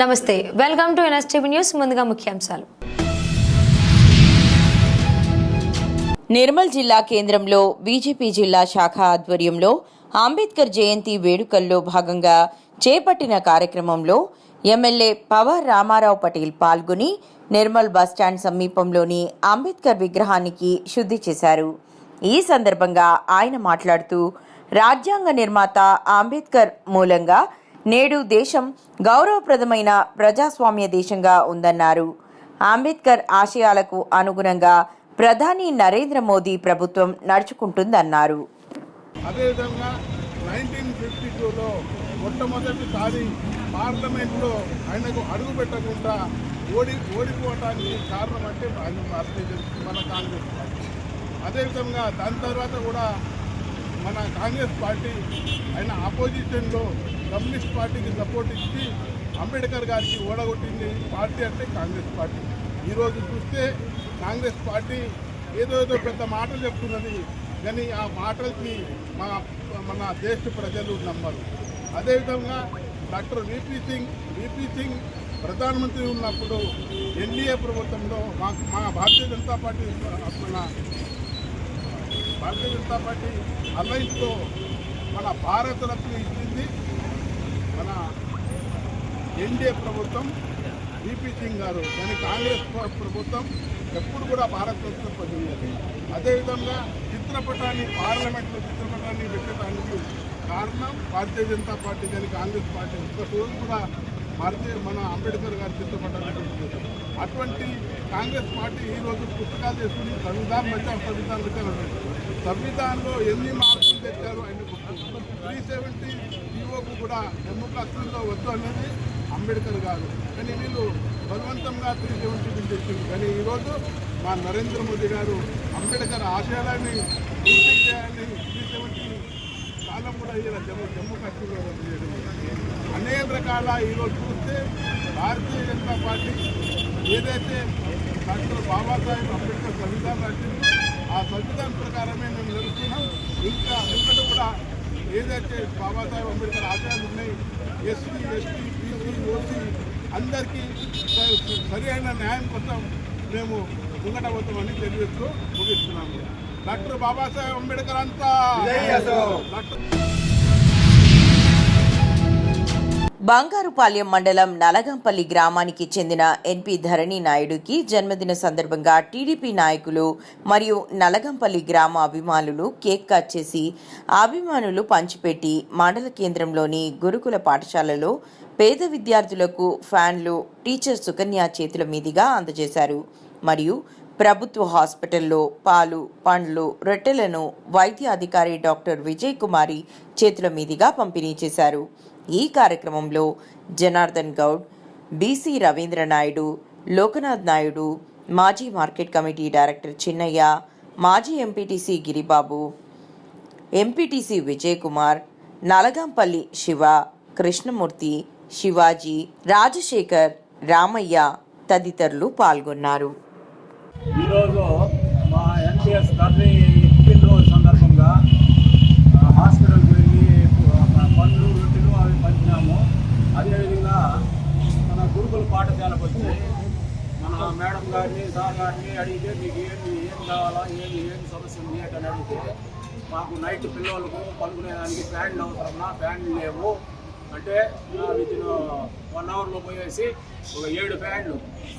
నమస్తే, welcome to NSTV news. ముందుగా ముఖ్యాంశాలు. నిర్మల్ జిల్లా కేంద్రంలో బీజేపీ జిల్లా శాఖ ఆధ్వర్యంలో అంబేద్కర్ జయంతి వేడుకల్లో భాగంగా చేపట్టిన కార్యక్రమంలో ఎమ్మెల్యే పవార్ రామారావు పటేల్ పాల్గొని నిర్మల్ బస్టాండ్ సమీపంలోని అంబేద్కర్ విగ్రహానికి శుద్ధి చేశారు. ఈ సందర్భంగా ఆయన మాట్లాడుతూ రాజ్యాంగ నిర్మాత అంబేద్కర్ మూలంగా నేడు దేశం గౌరవప్రదమైన ప్రజాస్వామ్య దేశంగా ఉందన్నారు. అంబేద్కర్ ఆశయాలకు అనుగుణంగా ప్రధాని నరేంద్ర మోదీ ప్రభుత్వం నడుచుకుంటుందన్నారు. అదేవిధంగా 1952లో మొట్టమొదటిసారి పార్లమెంట్లో ఆయనకు అడుగు పెట్టకుండా ఓడిపోవటానికి కారణం అంటే మన కాంగ్రెస్ పార్టీ. అదేవిధంగా దాని తర్వాత కూడా మన కాంగ్రెస్ పార్టీ ఆయన ఆపోజిషన్లో కమ్యూనిస్ట్ పార్టీకి సపోర్ట్ ఇచ్చి అంబేద్కర్ గారికి ఓడగొట్టింది పార్టీ అంటే కాంగ్రెస్ పార్టీ. ఈరోజు చూస్తే కాంగ్రెస్ పార్టీ ఏదో పెద్ద మాటలు చెప్తున్నది, కానీ ఆ మాటలకి మన దేశ ప్రజలు నమ్మరు. అదేవిధంగా డాక్టర్ విపి సింగ్ ప్రధానమంత్రి ఉన్నప్పుడు ఎన్డీఏ ప్రభుత్వంలో మా భారతీయ జనతా పార్టీ అలయన్స్తో మన భారత రత్న ఇచ్చింది మన ఎన్డీఏ ప్రభుత్వం విపి సింగ్ గారు, కానీ కాంగ్రెస్ ప్రభుత్వం ఎప్పుడు కూడా భారత రత్న పొందింది. అదేవిధంగా పార్లమెంట్లో చిత్రపటాన్ని పెట్టడానికి కారణం భారతీయ జనతా పార్టీ, కానీ కాంగ్రెస్ పార్టీ ఒక్కరోజు కూడా మన అంబేద్కర్ గారి చిత్రపటాన్ని పెట్టలేదు. అటువంటి కాంగ్రెస్ పార్టీ ఈరోజు పుస్తకాలు చేసుకుని సంవిధానంలో ఎన్ని మార్పులు తెచ్చారు ఆయన 370 ఈవోకు కూడా జమ్మూ కాశ్మీర్లో వద్దు అనేది అంబేద్కర్ గారు, కానీ వీళ్ళు బలవంతంగా 370 బిల్ తెచ్చింది. కానీ ఈరోజు మా నరేంద్ర మోదీ గారు అంబేద్కర్ ఆశయాలని పూర్తి చేయాలని 370 కాలం కూడా ఇలా జమ్మూ కాశ్మీర్లో రద్దు చేయడం అనేక రకాల. ఈరోజు చూస్తే భారతీయ జనతా పార్టీ ఏదైతే డాక్టర్ బాబాసాహెబ్ అంబేద్కర్ సంవిధానం రాసిందో ఆ సంవిధానం ప్రకారమే మేము నడుస్తున్నాం. ఇంకటి కూడా ఏదైతే బాబాసాహెబ్ అంబేద్కర్ ఆశయాలు ఉన్నాయి, ఎస్సీ ఎస్టీ బీసీ ఓసీ అందరికీ సరి అయిన న్యాయం కోసం మేము ముంగట పోతామని తెలియజేస్తూ ముగిస్తున్నాము. డాక్టర్ బాబాసాహెబ్ అంబేద్కర్ అంతా. బంగారుపాలెం మండలం నలగంపల్లి గ్రామానికి చెందిన ఎన్పి ధరణి నాయుడుకి జన్మదిన సందర్భంగా టీడీపీ నాయకులు మరియు నలగంపల్లి గ్రామ అభిమానులు కేక్ కట్ చేసి అభిమానులు పంచిపెట్టి మండల కేంద్రంలోని గురుకుల పాఠశాలలో పేద విద్యార్థులకు ఫ్యాన్లు టీచర్ సుకన్య చేతుల మీదుగా అందజేశారు. మరియు ప్రభుత్వ హాస్పిటల్లో పాలు పండ్లు రొట్టెలను వైద్య అధికారి డాక్టర్ విజయ్ కుమారి చేతుల మీదుగా పంపిణీ చేశారు. ఈ కార్యక్రమంలో జనార్దన్ గౌడ్, బీసీ రవీంద్ర నాయుడు, లోకనాథ్ నాయుడు, మాజీ మార్కెట్ కమిటీ డైరెక్టర్ చిన్నయ్య, మాజీ ఎంపీటీసీ గిరిబాబు, ఎంపీటీసీ విజయ్ కుమార్, నలగంపల్లి శివ, కృష్ణమూర్తి, శివాజీ, రాజశేఖర్, రామయ్య తదితరులు పాల్గొన్నారు. ఈరోజు మా ఎన్టీఎస్ ధరణి పుట్టినరోజు సందర్భంగా హాస్పిటల్కి వెళ్ళి పండ్లు రొట్టెలు అవి పంచినాము. అదేవిధంగా మన గురుకుల పాఠశాలకు వచ్చి మన మేడం గారిని సార్ గారిని అడిగితే మీకు ఏం కావాలా ఏం సమస్య ఉంది అని అడిగితే మాకు నైట్ పిల్లలకు పనుకునేదానికి ఫ్యాన్లు అవసరమా, ఫ్యాన్లు లేవు అంటే వితిన్ 1 అవర్లో పోయేసి ఒక 7 ఫ్యాన్లు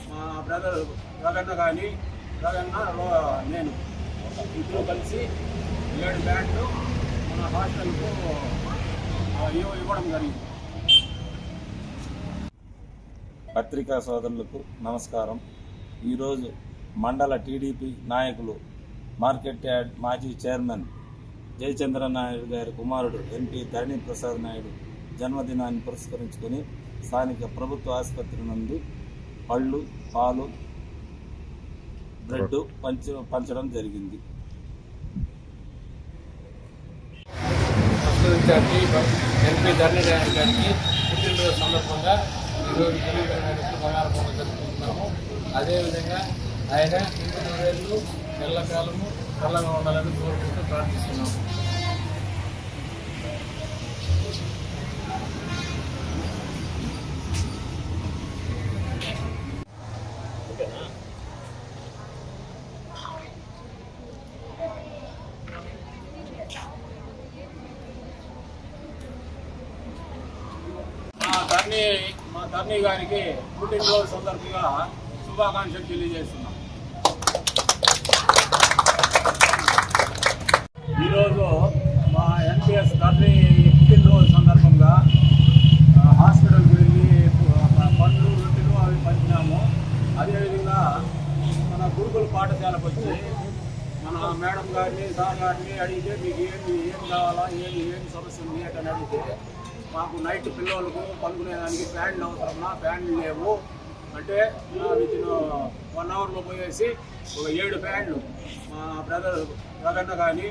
మా బ్రదర్ రగన్న కానీ నేను ఇద్దరు కలిసి 7 ఫ్యాన్లు మన హాస్టల్కు ఇవ్వడం జరిగింది. పత్రికా సోదరులకు నమస్కారం. ఈరోజు మండల టీడీపీ నాయకులు మార్కెట్ యార్డ్ మాజీ చైర్మన్ జయచంద్ర నాయుడు గారి కుమారుడు ఎన్పి ధరణి ప్రసాద్ నాయుడు జన్మదినాన్ని పురస్కరించుకొని స్థానిక ప్రభుత్వ ఆసుపత్రి నుండి పళ్ళు పాలు బ్రెడ్ పంచడం జరిగింది. ఎన్పి ధరణి గారికి పుట్టినరోజు సందర్భంగా ఈరోజు జరుపుకుంటున్నాము. అదేవిధంగా ఆయన 20 ఏళ్ళు ఎల్లకాలము చల్లగా ఉండాలని కోరుకుంటూ ప్రార్థిస్తున్నాము. ధర్ని గారికి పుట్టినరోజు సందర్భంగా శుభాకాంక్షలు తెలియజేస్తున్నాం. ఈరోజు మా ఎన్పిఎస్ ధర్ని పుట్టినరోజు సందర్భంగా హాస్పిటల్కి వెళ్ళి పండ్లు రొట్టెలు అవి పంచినాము. అదేవిధంగా మన గురుకుల పాఠశాలకు వచ్చి మన మేడం గారిని సార్ గారిని అడిగితే మీకు ఏం కావాలా ఏం సమస్య ఉంది అని అడిగితే మాకు నైట్ పిల్లలకు పనుకునేదానికి ఫ్యాన్లు అవసరమా, ఫ్యాన్లు లేవు అంటే వితిన్ 1 అవర్లో పోయేసి ఒక 7 ఫ్యాన్లు మా రగన్న కానీ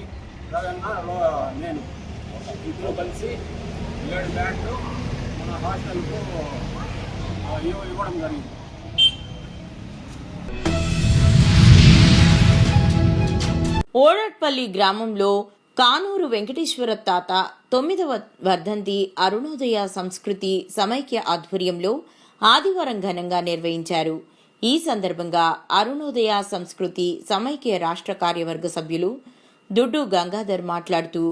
నేను ఇద్దరు కలిసి 7 ఫ్యాన్లు మన హాస్టల్కు ఇవ్వడం జరిగింది. ఓడట్పల్లి గ్రామంలో కానూరు వెంకటేశ్వర తాత 9వ వర్ధంతి అరుణోదయ సంస్కృతి సమైక్య ఆధ్వర్యంలో ఆదివారం ఘనంగా నిర్వహించారు. ఈ సందర్భంగా అరుణోదయ సంస్కృతి సమైక్య రాష్ట్ర కార్యవర్గ సభ్యులు దుడ్డు గంగాధర్ మాట్లాడుతూ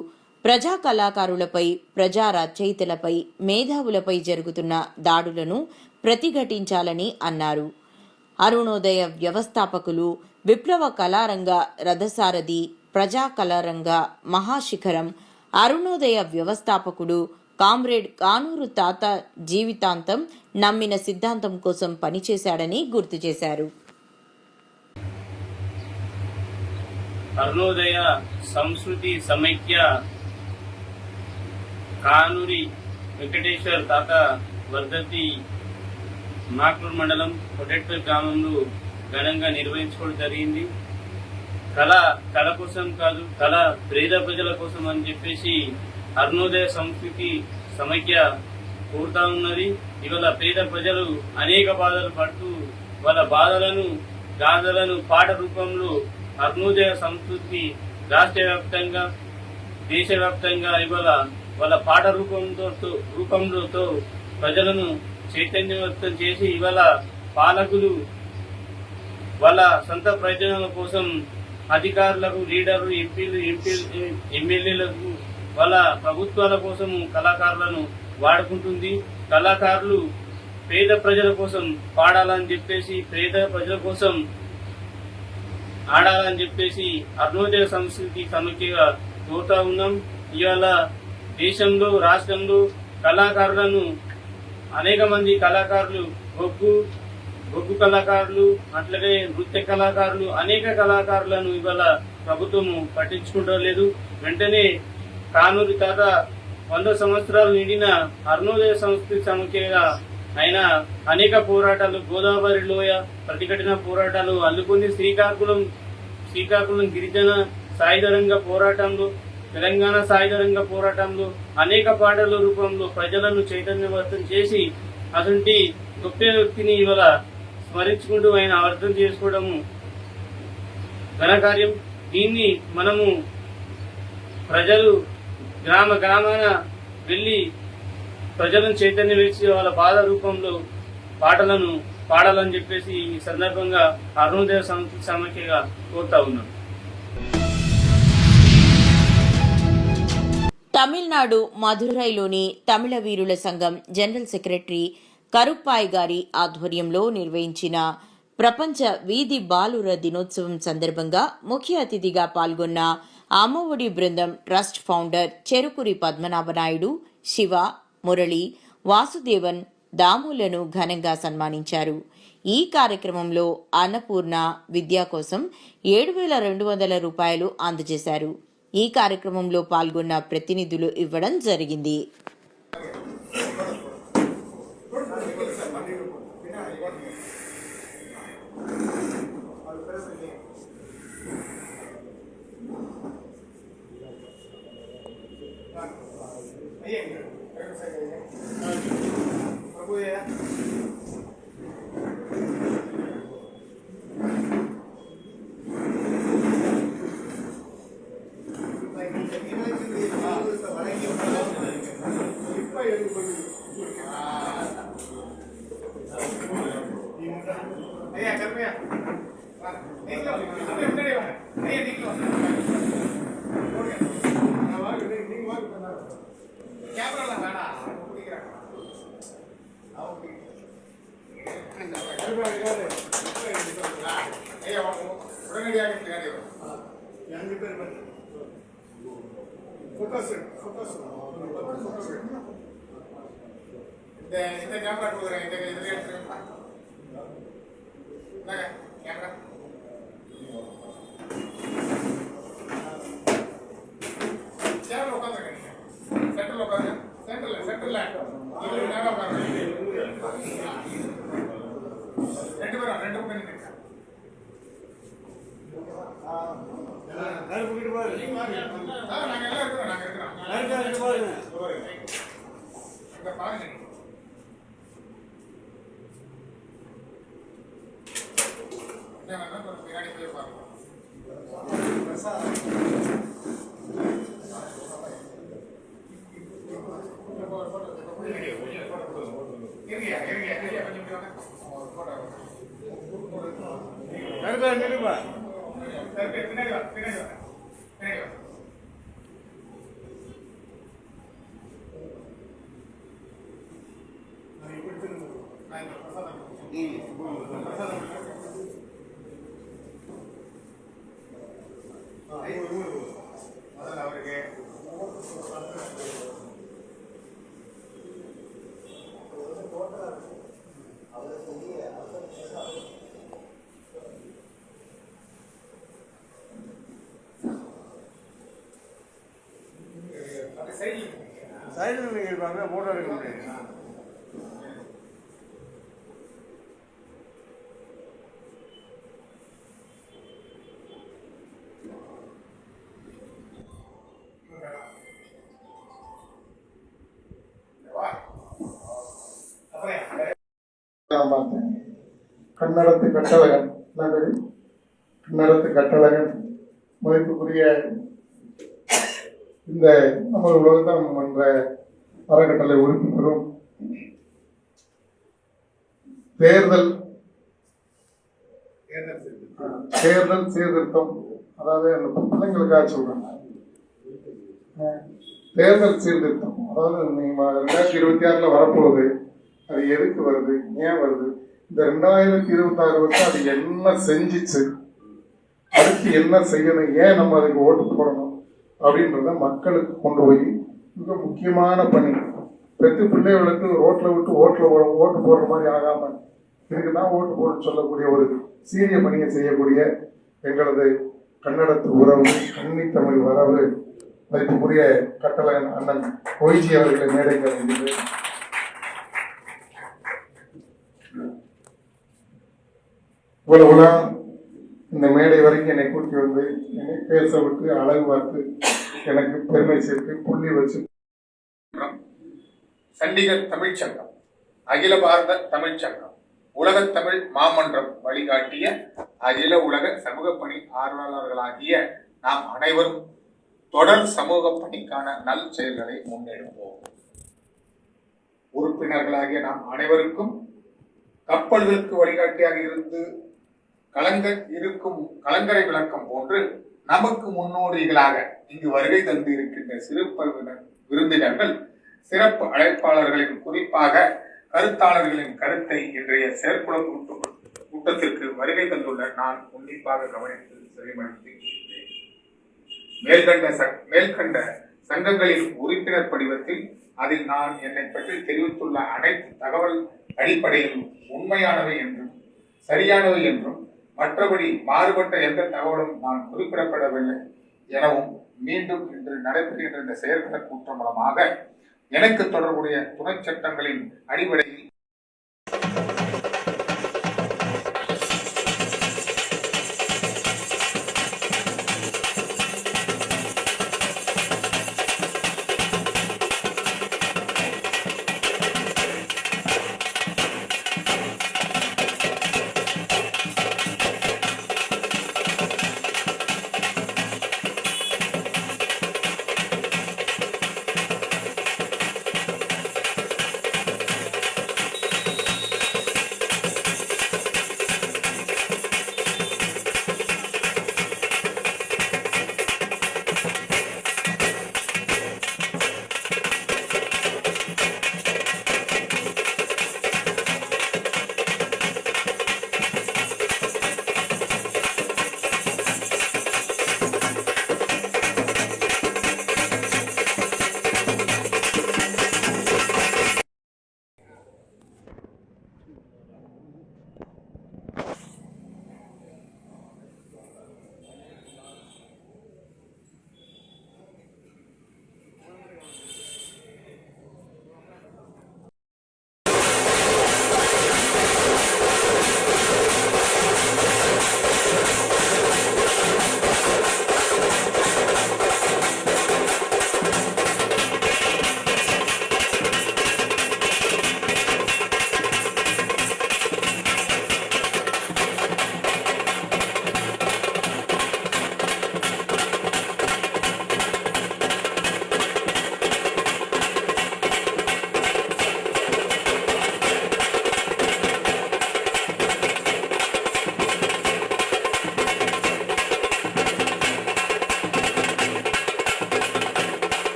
ప్రజా కళాకారులపై, ప్రజా రచయితలపై, మేధావులపై జరుగుతున్న దాడులను ప్రతిఘటించాలని అన్నారు. అరుణోదయ వ్యవస్థాపకులు, విప్లవ కళారంగ రథసారథి, ప్రజా కళారంగ మహాశిఖరం అరుణోదయ వ్యవస్థాపకుడు కామ్రేడ్ కానూరు తాత జీవితాంతం నమ్మిన సిద్ధాంతం కోసం పనిచేశాడని గుర్తు చేశారు. అరుణోదయ సంస్కృతి సమైక్య కానూరి వెంకటేశ్వర తాత వర్ధంతి మాక్లూరు మండలం కొడెట్పల్లి గ్రామంలో ఘనంగా నిర్వహించుకోవడం జరిగింది. కళ కోసం కాదు, కళ పేద ప్రజల కోసం అని చెప్పేసి అరుణోదయ సంస్కృతి సమైక్య కోరుతా ఉన్నది. ఇవాళ పేద ప్రజలు అనేక బాధలు పడుతూ వాళ్ళ బాధలను, గాథలను పాట రూపంలో అరుణోదయ సంస్కృతి రాష్ట్ర వ్యాప్తంగా, దేశవ్యాప్తంగా ఇవాళ వాళ్ళ పాట రూపంలో ప్రజలను చైతన్యవంతం చేసి ఇవాళ పాలకులు వాళ్ళ సొంత ప్రయోజనాల కోసం అధికారులకు, లీడర్లు, ఎమ్మెల్యేలకు, వాళ్ళ ప్రభుత్వాల కోసం కళాకారులను వాడుకుంటుంది. కళాకారులు పేద ప్రజల కోసం పాడాలని చెప్పేసి, పేద ప్రజల కోసం ఆడాలని చెప్పేసి అరుణోదయ సంస్కృతి సమైక్యగా కోరుతా ఉన్నాం. ఇవాళ దేశంలో, రాష్ట్రంలో కళాకారులను అనేక మంది కళాకారులు, బొగ్గు కళాకారులు, అట్లాగే నృత్య కళాకారులు, అనేక కళాకారులను ఇవాళ ప్రభుత్వము పట్టించుకుంటూ లేదు. వెంటనే కానూరి తాత 100 సంవత్సరాలు నిండిన అరుణోదయ సంస్కృతి సమైక్యగా ఆయన అనేక పోరాటాలు, గోదావరి లోయ ప్రతిఘటన పోరాటాలు అల్లుకొని శ్రీకాకుళం గిరిజన సాయుధ రంగ పోరాటంలో, తెలంగాణ సాయుధ రంగ పోరాటంలో అనేక పాటల రూపంలో ప్రజలను చైతన్యవంతం చేసి అటువంటి గొప్ప వ్యక్తిని ఇవాళ స్మరించుకుంటూ ఆయన అర్థం చేసుకోవడము ఘనకార్యం. దీన్ని మనము ప్రజలు గ్రామాన వెళ్లి ప్రజలను చైతన్యం వేసి వాళ్ళ బాధ రూపంలో పాటలను పాడాలని చెప్పేసి ఈ సందర్భంగా అరుణోదయ సంస్కృతి సమైక్యగా కోరుతా ఉన్నాం. తమిళనాడు మదురైలోని తమిళ వీరుల సంఘం జనరల్ సెక్రటరీ కరుప్పాయ్ గారి ఆధ్వర్యంలో నిర్వహించిన ప్రపంచ వీధి బాలుర దినోత్సవం సందర్భంగా ముఖ్య అతిథిగా పాల్గొన్న అమ్మఒడి బృందం ట్రస్ట్ ఫౌండర్ చెరుకురి పద్మనాభనాయుడు, శివ, మురళి, వాసుదేవన్, దాములను ఘనంగా సన్మానించారు. ఈ కార్యక్రమంలో అన్నపూర్ణ విద్య కోసం 7,200 రూపాయలు అందజేశారు. ఈ కార్యక్రమంలో పాల్గొన్న ప్రతినిధులు ఇవ్వడం జరిగింది. இந்த கேமரா கொடுக்குறேன், இந்த இதில் எடுத்துருக்கா கேமரா சேர்ல உட்காந்துருக்கேன். நீங்க சென்டர்ல உட்காருங்க. சென்டர்ல இவ்வளவு நேரம் உட்காருங்க. ரெண்டு பேரும் நிற்க. நாங்க எல்லாம் இருக்கிறோம். இங்க பாருங்க. பின்னாடி போய் பாருங்க. அவருக்கு சைடில் நீங்கள் இருப்பாங்க, ஃபோட்டோ எடுக்க முடியாது. கன்னடத்து கட்டழகன் கன்னடத்து கட்டழகன் மதிப்புக்குரிய இந்த நமது உலகத்தம் என்ற அறக்கட்டளை உறுப்பினரும் தேர்தல் சீர்திருத்தம், அதாவது அந்த பிள்ளைங்களுக்காக சொல்றேன், தேர்தல் சீர்திருத்தம், அதாவது நீங்க 2026 வரப்போகுது, அது எதுக்கு வருது, ஏன் வருது, இந்த 2026 அது என்ன செஞ்சிச்சு, அடுத்து என்ன செய்யணும், ஏன் நம்ம அதுக்கு ஓட்டு போடணும் அப்படின்றத மக்களுக்கு கொண்டு போய் மிக முக்கியமான பணி. பெற்று பிள்ளைகளுக்கு ரோட்ல விட்டு ஓட்டு போடுற மாதிரி ஆகாம இதுக்குதான் ஓட்டு போட சொல்லக்கூடிய ஒரு சீரிய பணியை செய்யக்கூடிய எங்களது கன்னடத்து உறவு கன்னி தமிழ் வரவு மதிப்புக்குரிய கட்டளை அண்ணன் ஒய்ஜி அவர்களை மேடைக்கு வருகிறது. இவ்வளவுலாம் இந்த மேடை வரைக்கும் என்னை கூட்டி வந்து என்னை பேச விட்டு அழகு பார்த்து எனக்கு பெருமை சேர்த்து புள்ளி வச்சு சண்டிகர் தமிழ்ச்சங்கம், அகில பாரத தமிழ்ச்சங்கம், உலகத் தமிழ் மாமன்றம் வழிகாட்டிய அகில உலக சமூக பணி ஆர்வலர்களாகிய நாம் அனைவரும் தொடர் சமூக பணிக்கான நல் செயல்களை முன்னெடுப்போம். உறுப்பினர்களாகிய நாம் அனைவருக்கும் கப்பல்களுக்கு வழிகாட்டியாக இருந்து கலங்கரை விளக்கம் போன்று நமக்கு முன்னோடிகளாக இங்கு வருகை தந்து இருக்கின்ற சிறப்பு விருந்தினர்கள், சிறப்பு அழைப்பாளர்களின், குறிப்பாக கருத்தாளர்களின் கருத்தை இன்றைய செயற்குழு கூட்டத்திற்கு வருகை தந்துள்ள நான் உன்னிப்பாக கவனித்து செவிமடுத்து மேல்கண்ட சங்கங்களின் உறுப்பினர் படிவத்தில் அதில் நான் என்னை பற்றி தெரிவித்துள்ள அனைத்து தகவல் அடிப்படையில் உண்மையானவை என்றும் சரியானவை என்றும் மற்றபடி மாறுபட்ட எந்த தகவலும் நான் குறிப்பிடப்படவில்லை எனவும் மீண்டும் இன்று நடைபெறுகின்ற இந்த செயற்கை கூட்டம் மூலமாக எனக்கு தொடர்புடைய துணை சட்டங்களின் அடிப்படையில்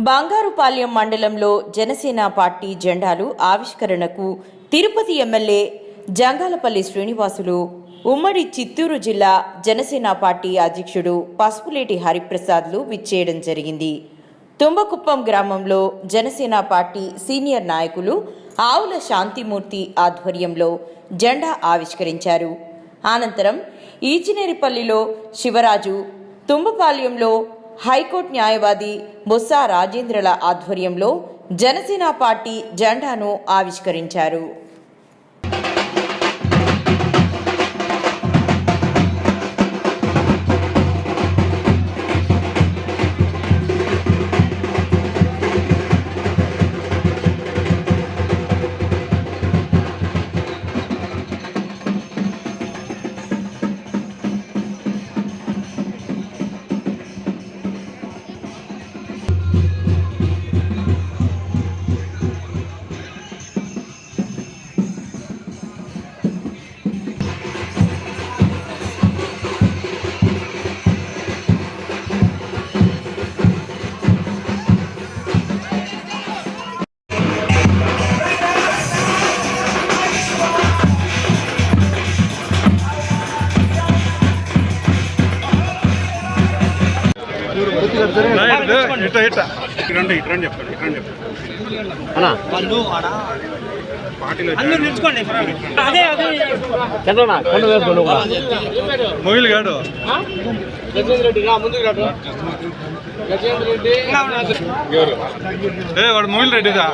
బంగారుపాలెం మండలంలో జనసేన పార్టీ జెండాలు ఆవిష్కరణకు తిరుపతి ఎమ్మెల్యే జంగాలపల్లి శ్రీనివాసులు, ఉమ్మడి చిత్తూరు జిల్లా జనసేన పార్టీ అధ్యక్షుడు పసుపులేటి హరిప్రసాద్లు విచ్చేయడం జరిగింది. తుంబకుప్పం గ్రామంలో జనసేన పార్టీ సీనియర్ నాయకులు ఆవుల శాంతిమూర్తి ఆధ్వర్యంలో జెండా ఆవిష్కరించారు. అనంతరం ఈచినేరిపల్లిలో శివరాజు, తుంబపాలెంలో హైకోర్టు న్యాయవాది బొత్స రాజేంద్రల ఆధ్వర్యంలో జనసేన పార్టీ జెండాను ఆవిష్కరించారు. మొగిలి గాడు వాడు మొగిలి రెడ్డిదా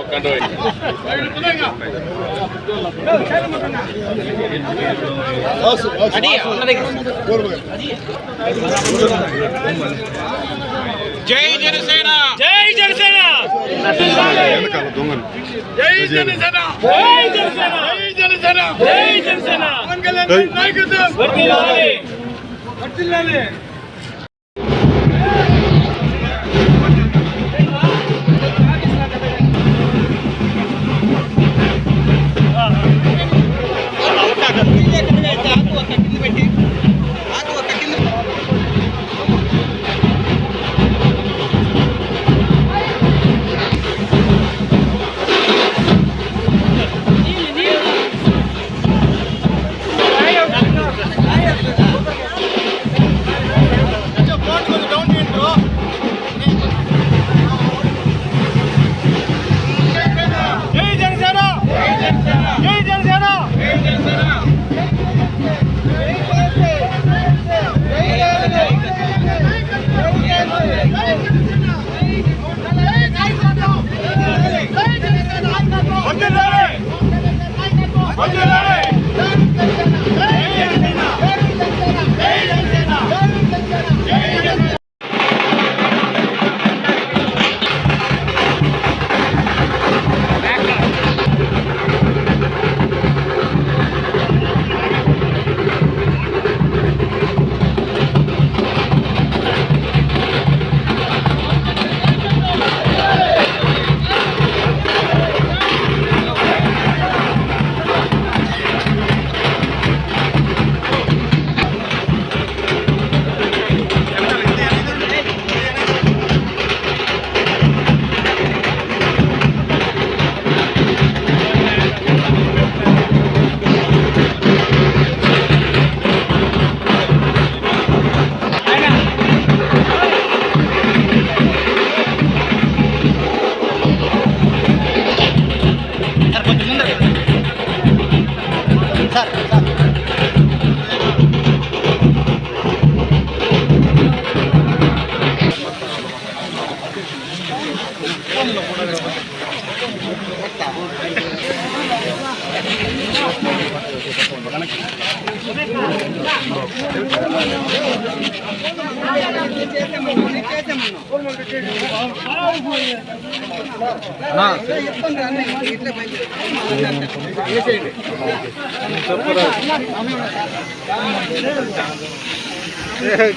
జై జనసేన, జై జనసేన, జై జనసేన, జై జనసేన, జై జనసేన, జై జనసేన, నాయకత్వం వర్ధిల్లాలి, వర్ధిల్లాలి.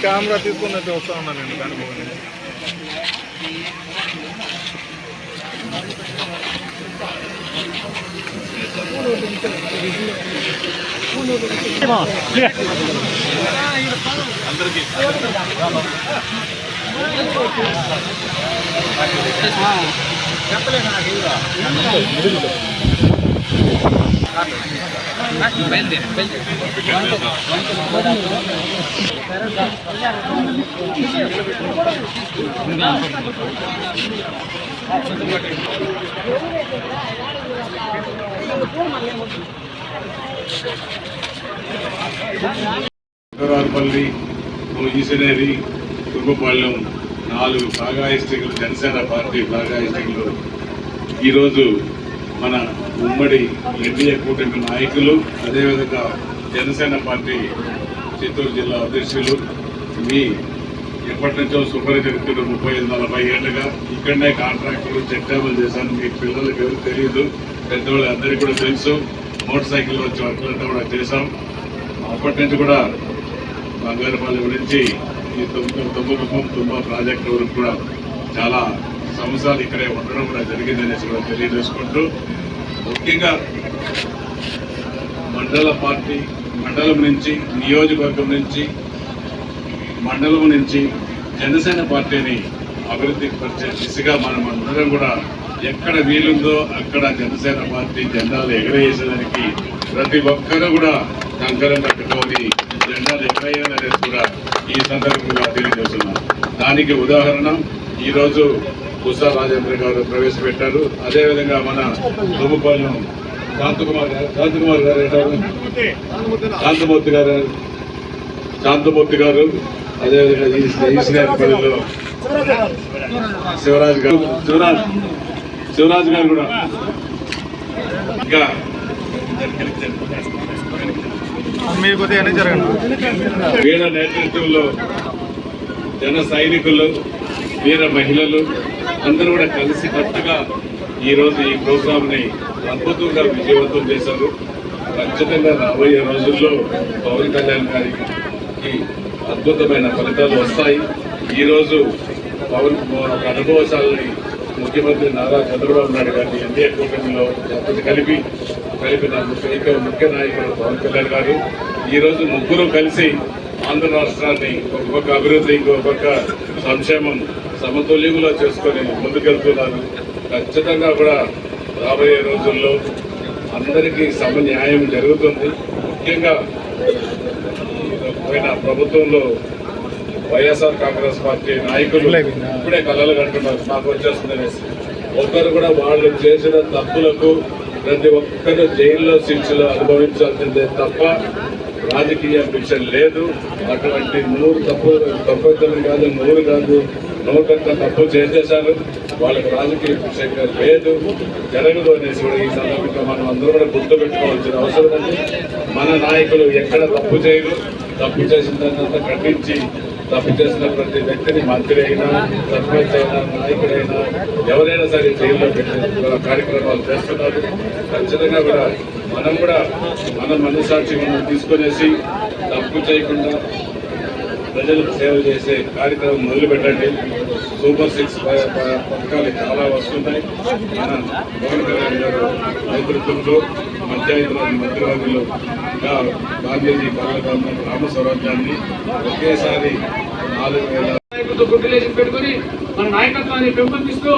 కెమెరా తీసుకున్నట్టు వస్తా ఉన్నాను నేను కానీ అందరికీ గోరవారిపల్లి, ఈసనేరి, తుర్గపాలెం 4 ఫ్లాగాయిస్టిక్లు జనసేన పార్టీ ఫ్లాగాయిస్టిక్లు ఈరోజు మన ఉమ్మడి ఎన్డీఏ కూటమి నాయకులు, అదేవిధంగా జనసేన పార్టీ చిత్తూరు జిల్లా అధ్యక్షులు, మీ ఎప్పటి నుంచో సుపరిచితులు 35-40 ఏళ్ళుగా ఇక్కడనే కాంట్రాక్టులు చెక్కామలు చేశాను. మీ పిల్లలకి ఎవరు తెలియదు, పెద్దవాళ్ళు అందరికీ కూడా తెలుసు. మోటార్ సైకిల్ వచ్చి వర్కులంతా కూడా చేశాం. అప్పటి నుంచి కూడా బంగారుపల్లి గురించి ఈ తుమ్మా ప్రాజెక్టు వరకు కూడా చాలా సంవత్సరాలు ఇక్కడే ఉండడం కూడా జరిగిందనేసి కూడా తెలియజేసుకుంటూ, ముఖ్యంగా మండలం నుంచి, నియోజకవర్గం నుంచి, మండలం నుంచి జనసేన పార్టీని అభివృద్ధి పరిచే దిశగా మనం అందరం కూడా ఎక్కడ వీలుందో అక్కడ జనసేన పార్టీ జెండాలు ఎగరేసేదానికి ప్రతి ఒక్కరూ కూడా కంకరం కట్టుకొని జెండాలు ఎగరేయాలనేది కూడా ఈ సందర్భంగా తెలియజేస్తున్నాం. దానికి ఉదాహరణ ఈరోజు ఉషా రాజేంద్ర గారు ప్రవేశపెట్టారు. అదేవిధంగా మన తుమ్మపాలెం శాంతమూర్తి గారు, అదేవిధంగా ఈశ్వరపల్లిలో శివరాజ్ గారు కూడా, ఇంకా వీర నేతృత్వంలో జన సైనికులు, వీర మహిళలు అందరూ కూడా కలిసి కట్టుగా ఈరోజు ఈ ప్రోగ్రాంని అద్భుతంగా విజయవంతం చేశారు. ఖచ్చితంగా రాబోయే రోజుల్లో పవన్ కళ్యాణ్ గారికి అద్భుతమైన ఫలితాలు వస్తాయి. ఈరోజు పవన్ ఒక అనుభవశాలని ముఖ్యమంత్రి నారా చంద్రబాబు నాయుడు గారిని ఎన్డీఏ కూటమిలో కలిపి ముఖ్య నాయకుడు పవన్ కళ్యాణ్ గారు ఈరోజు ముగ్గురు కలిసి ఆంధ్ర రాష్ట్రాన్ని ఒక పక్క అభివృద్ధి, ఇంకో పక్క సంక్షేమం సమతుల్యంలో చేసుకొని ముందుకెళ్తున్నారు. ఖచ్చితంగా కూడా రాబోయే రోజుల్లో అందరికీ సమన్యాయం జరుగుతుంది. ముఖ్యంగా పోయిన ప్రభుత్వంలో వైఎస్ఆర్ కాంగ్రెస్ పార్టీ నాయకులు ఇప్పుడే కలలు కంటున్నారు మాకు వచ్చేస్తుందనేసి. ఒకరు కూడా వాళ్ళు చేసిన తప్పులకు ప్రతి ఒక్కరు జైల్లో శిక్షలు అనుభవించాల్సిందే తప్ప రాజకీయ భిక్ష లేదు. అటువంటి 99 కాదు, 100 కాదు, 100 తప్పు చేసేశారు. వాళ్ళకి రాజకీయ భిక్ష లేదు, జరగదు అనేసి కూడా ఈ సందర్భంగా మనం అందరూ కూడా గుర్తుపెట్టుకోవాల్సిన అవసరం ఉంది. మన నాయకులు ఎక్కడ తప్పు చేయరు, తప్పు చేసిన తర్వాత ఖండించి తప్పు చేసిన ప్రతి వ్యక్తిని మంత్రి అయినా, సర్పంచ్ అయినా, నాయకుడైనా ఎవరైనా సరే జైల్లో పెట్టే కార్యక్రమాలు చేస్తున్నారు. ఖచ్చితంగా కూడా మనం కూడా మన మనస్సాక్షి మనం తీసుకునేసి తప్పు చేయకుండా ప్రజలకు సేవ చేసే కార్యక్రమం మొదలు పెట్టండి. సూపర్ 6 పథకాలు చాలా వస్తున్నాయి. మన పవన్ కళ్యాణ్ గారు నేతృత్వంలో పంచాయతీరాజ్ మంత్రివర్గంలో గాంధీజీ గ్రామ స్వరాజ్యాన్ని ఒకేసారి 4,000 గుర్తులేషన్ పెట్టుకుని మన నాయకత్వాన్ని పెంపొందిస్తూ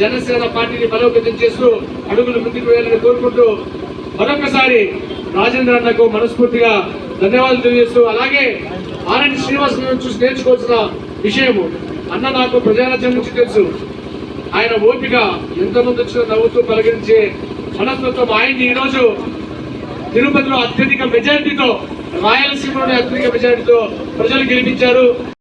జనసేన పార్టీని బలోపేతం చేస్తూ అడుగులు ముందుకు వేయాలని కోరుకుంటూ మరొకసారి రాజేంద్ర అన్నకు మనస్ఫూర్తిగా ధన్యవాదాలు తెలియజేస్తూ, అలాగే ఆర్ఎన్ శ్రీనివాస్ చూసి నేర్చుకోవాల్సిన విషయము, అన్న నాకు ప్రజారాజ్యం నుంచి తెలుసు. ఆయన ఓపిక ఎంతమంది వచ్చినా నవ్వుతూ పలకరించే మనస్తత్వం ఆయన్ని ఈరోజు తిరుపతిలో అత్యధిక మెజారిటీతో, రాయలసీమలోనే అత్యధిక మెజారిటీతో ప్రజలు గెలిపించారు.